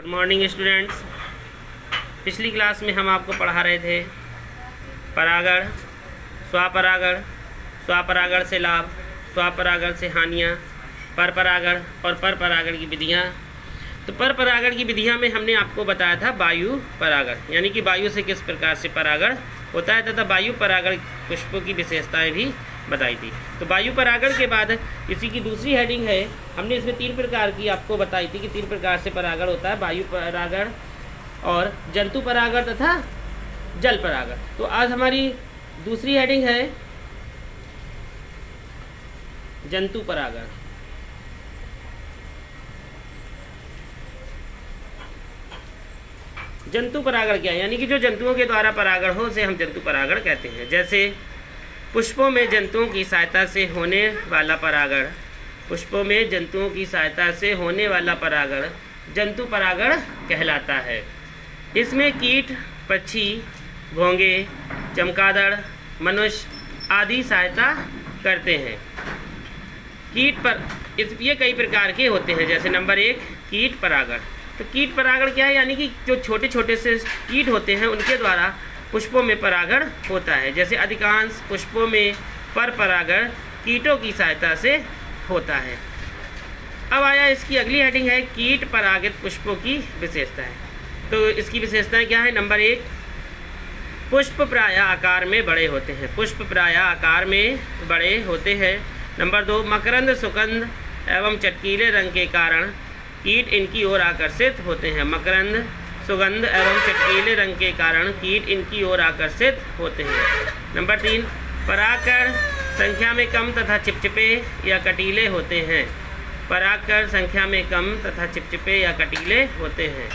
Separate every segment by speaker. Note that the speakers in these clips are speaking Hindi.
Speaker 1: Good morning students. पिछली क्लास में हम आपको पढ़ा रहे थे परागण, स्वपरागण, स्वपरागण से लाभ, स्वपरागण से हानियाँ, परपरागण और परपरागण की विधियाँ। तो परपरागण की विधियाँ में हमने आपको बताया था वायु परागण, यानी कि वायु से किस प्रकार से परागण होता है, तथा वायु परागण पुष्पों की विशेषताएं भी बताई थी। तो वायु परागण के बाद इसी की दूसरी हेडिंग है, हमने इसमें 3 प्रकार की आपको बताई थी कि 3 प्रकार से परागण होता है, वायु परागण और जंतु परागण तथा जल परागण। तो आज हमारी दूसरी हेडिंग है जंतु परागण। जंतु परागण क्या है, यानी कि जो जंतुओं के द्वारा परागण हो उसे हम जंतु परागण कहते हैं। जैसे पुष्पों में जंतुओं की सहायता से होने वाला परागण, पुष्पों में जंतुओं की सहायता से होने वाला परागण जंतु परागण कहलाता है। इसमें कीट, पक्षी, घोंगे, चमगादड़, मनुष्य आदि सहायता करते हैं। कीट पर ये कई प्रकार के होते हैं। जैसे नंबर 1 कीट परागण। तो कीट परागण क्या है, यानी कि जो छोटे छोटे से कीट होते हैं उनके द्वारा पुष्पों में परागण होता है। जैसे अधिकांश पुष्पों में पर परागण कीटों की सहायता से होता है। अब आया इसकी अगली हेडिंग है कीट परागित पुष्पों की विशेषताएं। तो इसकी विशेषताएं क्या है। नंबर 1 पुष्प प्रायः आकार में बड़े होते हैं, पुष्प प्रायः आकार में बड़े होते हैं। नंबर 2 मकरंद सुगंध एवं चटकीले रंग के कारण कीट इनकी ओर आकर्षित होते हैं। मकरंद सुगंध एवं चटकीले रंग के कारण कीट इनकी ओर आकर्षित होते हैं। नंबर 3 परागकण संख्या में कम तथा चिपचिपे या कटीले होते हैं। परागकण संख्या में कम तथा चिपचिपे या कटीले होते हैं।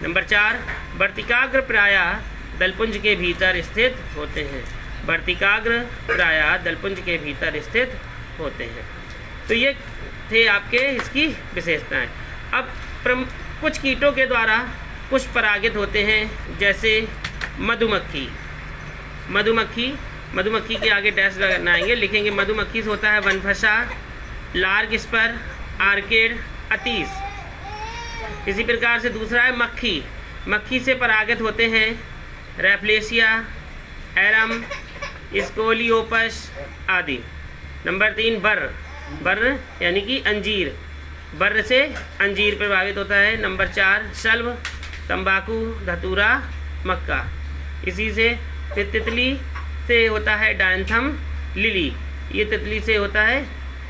Speaker 1: नंबर 4 वर्तिकाग्र प्रायः दलपुंज के भीतर स्थित होते हैं। वर्तिकाग्र प्रायः दलपुंज के भीतर स्थित होते हैं। तो ये थे आपके इसकी विशेषताएं। अब कुछ कीटों के द्वारा पुष्प परागित होते हैं। जैसे मधुमक्खी, मधुमक्खी के आगे डैश लगाएंगे, लिखेंगे मधुमक्खी से होता है वनफसा, लार्ग स्पर, आर्किड, अतीस। इसी प्रकार से दूसरा है मक्खी से परागित होते हैं रैफ्लेशिया, एरम, स्कोलियोपस आदि। नंबर 3 बर्र यानी कि अंजीर, बर्र से अंजीर प्रभावित होता है। नंबर 4 शल्भ, तंबाकू, धतूरा, मक्का। इसी से फिर तितली से होता है डायंथम लिली, ये तितली से होता है।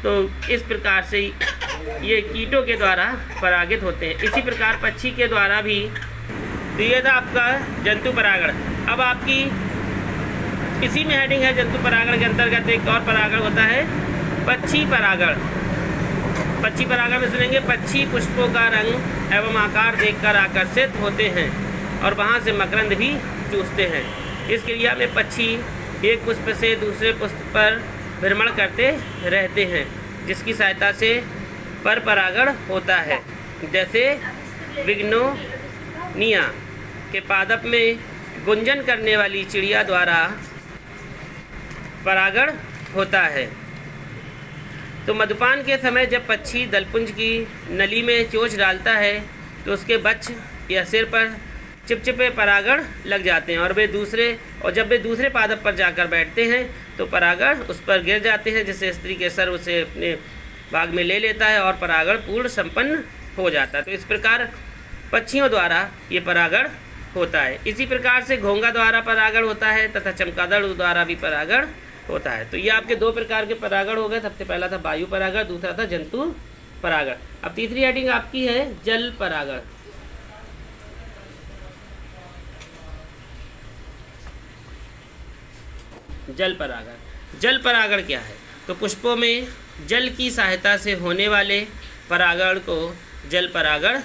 Speaker 1: तो इस प्रकार से ये कीटों के द्वारा परागित होते हैं। इसी प्रकार पक्षी के द्वारा भी। तो ये था आपका जंतु परागण। अब आपकी इसी में हेडिंग है जंतु परागण के अंतर्गत एक और परागण होता है पक्षी परागण। पक्षी परागण में सुनेंगे पक्षी पुष्पों का रंग एवं आकार देखकर आकर्षित होते हैं और वहां से मकरंद भी चूसते हैं। इस क्रिया में पक्षी एक पुष्प से दूसरे पुष्प पर भ्रमण करते रहते हैं, जिसकी सहायता से पर परागण होता है। जैसे विग्नोनिया के पादप में गुंजन करने वाली चिड़िया द्वारा परागण होता है। तो मधुपान के समय जब पक्षी दलपुंज की नली में चोंच डालता है तो उसके बच्च या सिर पर चिपचिपे परागण लग जाते हैं और जब वे दूसरे पादप पर जाकर बैठते हैं तो परागण उस पर गिर जाते हैं, जिससे स्त्री के सर उसे अपने भाग में ले लेता है और परागण पूर्ण संपन्न हो जाता है। तो इस प्रकार पक्षियों द्वारा ये परागण होता है। इसी प्रकार से घोंगा द्वारा परागण होता है तथा चमगादड़ द्वारा भी परागण होता है। तो ये आपके 2 प्रकार के परागण हो गए। सबसे पहला था वायु परागण, दूसरा था जंतु परागण। अब तीसरी हेडिंग आपकी है जल परागण। जल परागण क्या है। तो पुष्पों में जल की सहायता से होने वाले परागण को जल परागण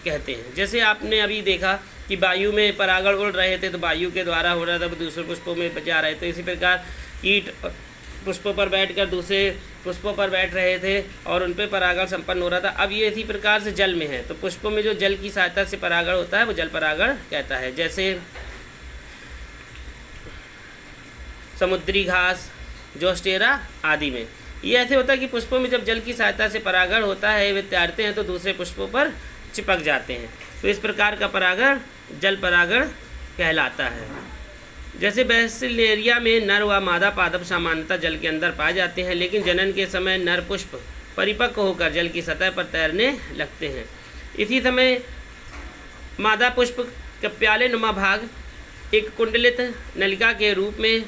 Speaker 1: कहते हैं। जैसे आपने अभी देखा कि वायु में परागण उड़ रहे थे तो वायु के द्वारा हो रहा था, दूसरे पुष्पों में जा रहे थे। इसी प्रकार कीट पुष्पों पर बैठकर दूसरे पुष्पों पर बैठ रहे थे और उन पर परागण संपन्न हो रहा था। अब ये इसी प्रकार से जल में है, तो पुष्पों में जो जल की सहायता से परागण होता है वो जल परागण कहता है। जैसे समुद्री घास, जोस्टेरा आदि में ये ऐसे होता है कि पुष्पों में जब जल की सहायता से परागण होता है, वे तैरते हैं तो दूसरे पुष्पों पर चिपक जाते हैं। तो इस प्रकार का परागण जल परागण कहलाता है। जैसे बैसिलेरिया में नर व मादा पादप सामान्यतः जल के अंदर पाए जाते हैं, लेकिन जनन के समय नर पुष्प परिपक्व होकर जल की सतह पर तैरने लगते हैं। इसी समय मादा पुष्प का प्याले नुमा भाग एक कुंडलित नलिका के रूप में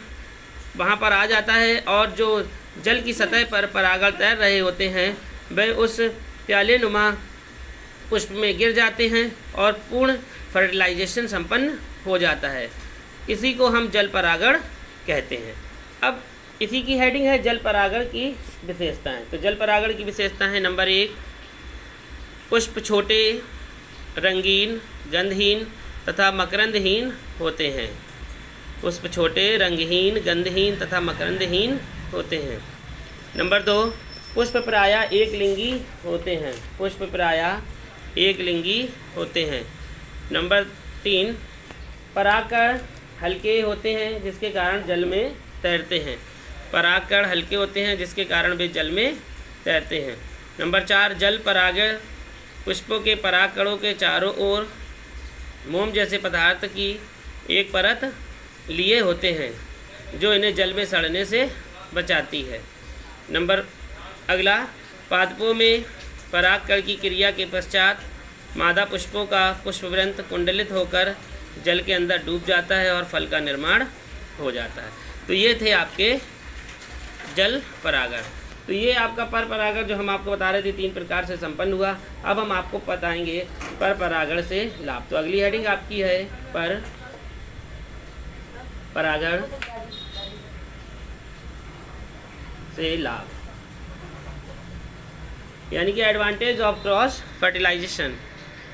Speaker 1: वहाँ पर आ जाता है, और जो जल की सतह पर परागण तैर रहे होते हैं वे उस प्याले नुमा पुष्प में गिर जाते हैं और पूर्ण फर्टिलाइजेशन संपन्न हो जाता है। इसी को हम जल परागण कहते हैं। अब इसी की हेडिंग है जल परागण की विशेषताएं। तो जल परागण की विशेषताएं: नंबर 1, पुष्प छोटे, रंगीन, गंधहीन तथा मकरंदहीन होते हैं। पुष्प छोटे, रंगहीन, गंधहीन तथा मकरंदहीन होते हैं। नंबर 2, पुष्प प्रायः एक लिंगी होते हैं। पुष्प प्रायः एक लिंगी होते हैं। नंबर 3, परागकण हल्के होते हैं जिसके कारण जल में तैरते हैं। परागकण हल्के होते हैं जिसके कारण वे जल में तैरते हैं। नंबर 4, जल परागण पुष्पों के परागकणों के चारों ओर मोम जैसे पदार्थ की एक परत लिए होते हैं जो इन्हें जल में सड़ने से बचाती है। अगला, पादपों में परागकण की क्रिया के पश्चात मादा पुष्पों का पुष्पवृंत कुंडलित होकर जल के अंदर डूब जाता है और फल का निर्माण हो जाता है। तो ये थे आपके जल परागण। तो ये आपका पर परागण जो हम आपको बता रहे थे 3 प्रकार से संपन्न हुआ। अब हम आपको बताएंगे पर परागण से लाभ। तो अगली हेडिंग आपकी है पर परागण से लाभ, यानी कि एडवांटेज ऑफ क्रॉस फर्टिलाइजेशन,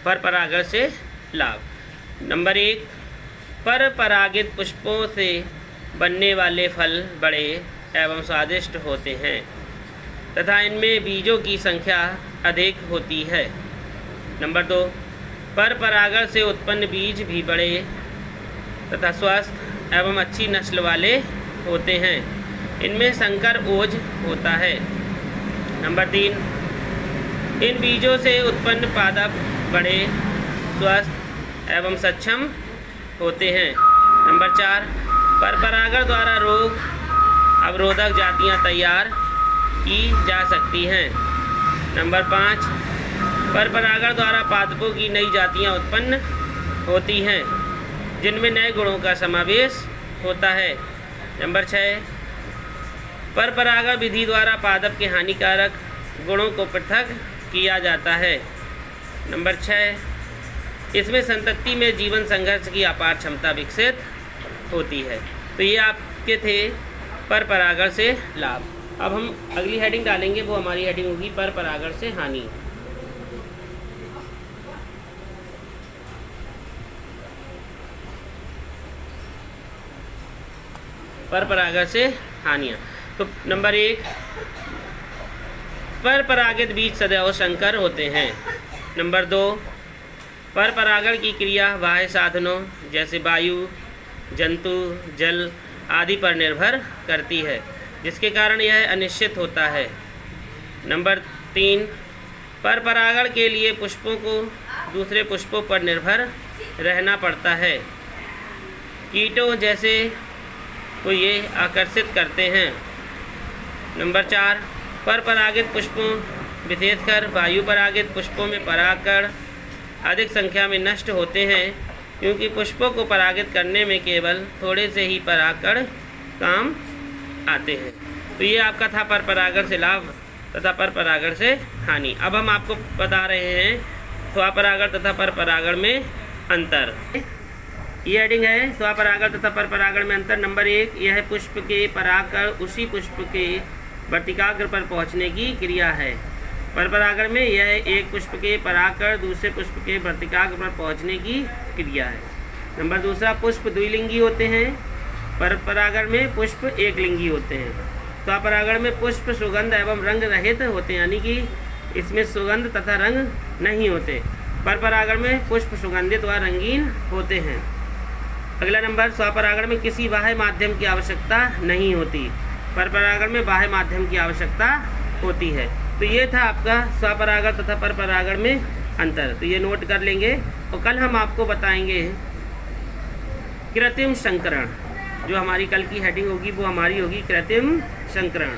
Speaker 1: पर परागण से लाभ। नंबर 1, पर परागित पुष्पों से बनने वाले फल बड़े एवं स्वादिष्ट होते हैं तथा इनमें बीजों की संख्या अधिक होती है। नंबर 2, पर परागण से उत्पन्न बीज भी बड़े तथा स्वस्थ एवं अच्छी नस्ल वाले होते हैं। इनमें संकर ओज होता है। नंबर 3, इन बीजों से उत्पन्न पादप बड़े स्वस्थ एवं सक्षम होते हैं। नंबर 4, पर परागण द्वारा रोग अवरोधक जातियां तैयार की जा सकती हैं। नंबर 5, पर परागण द्वारा पादपों की नई जातियां उत्पन्न होती हैं जिनमें नए गुणों का समावेश होता है। नंबर 6, पर परागण विधि द्वारा पादप के हानिकारक गुणों को पृथक किया जाता है। नंबर 6, इसमें संतति में जीवन संघर्ष की अपार क्षमता विकसित होती है। तो ये आपके थे पर परागण से लाभ। अब हम अगली हेडिंग डालेंगे, वो हमारी हेडिंग होगी पर परागण से हानि। पर परागण से हानियाँ। तो नंबर 1, पर परागित बीज सदैव संकर होते हैं। नंबर 2, पर परागण की क्रिया बाह्य साधनों जैसे वायु, जंतु, जल आदि पर निर्भर करती है जिसके कारण यह अनिश्चित होता है। नंबर 3, पर परागण के लिए पुष्पों को दूसरे पुष्पों पर निर्भर रहना पड़ता है। कीटों जैसे को ये आकर्षित करते हैं। नंबर 4, पर परागित पुष्पों विशेषकर वायु परागित पुष्पों में परागकण अधिक संख्या में नष्ट होते हैं क्योंकि पुष्पों को परागित करने में केवल थोड़े से ही परागकण काम आते हैं। तो ये आपका था पर परागण से लाभ तथा पर परागण से हानि। अब हम आपको बता रहे हैं स्वपरागण तथा पर परागण में अंतर। ये हेडिंग है स्वपरागण तथा पर परागण में अंतर। नंबर 1, यह पुष्प के परागकण उसी पुष्प के वर्तिकाग्र पर पहुंचने की क्रिया है। पर परागण में यह एक पुष्प के परागकण दूसरे पुष्प के वर्तिकाग्र पर पहुंचने की क्रिया है। नंबर 2, पुष्प द्विलिंगी होते हैं। पर परागण में पुष्प एक लिंगी होते हैं। स्वपरागण में पुष्प सुगंध एवं रंग रहित होते हैं, यानी कि इसमें सुगंध तथा रंग नहीं होते। पर परागण में पुष्प सुगंधित व रंगीन होते हैं। अगला नंबर, स्वपरागण में किसी बाह्य माध्यम की आवश्यकता नहीं होती। पर परागण में बाह्य माध्यम की आवश्यकता होती है। तो ये था आपका स्वपरागण तथा पर परागण में अंतर, तो ये नोट कर लेंगे। और कल हम आपको बताएंगे कृत्रिम संकरण, जो हमारी कल की हेडिंग होगी वो हमारी होगी कृत्रिम संकरण।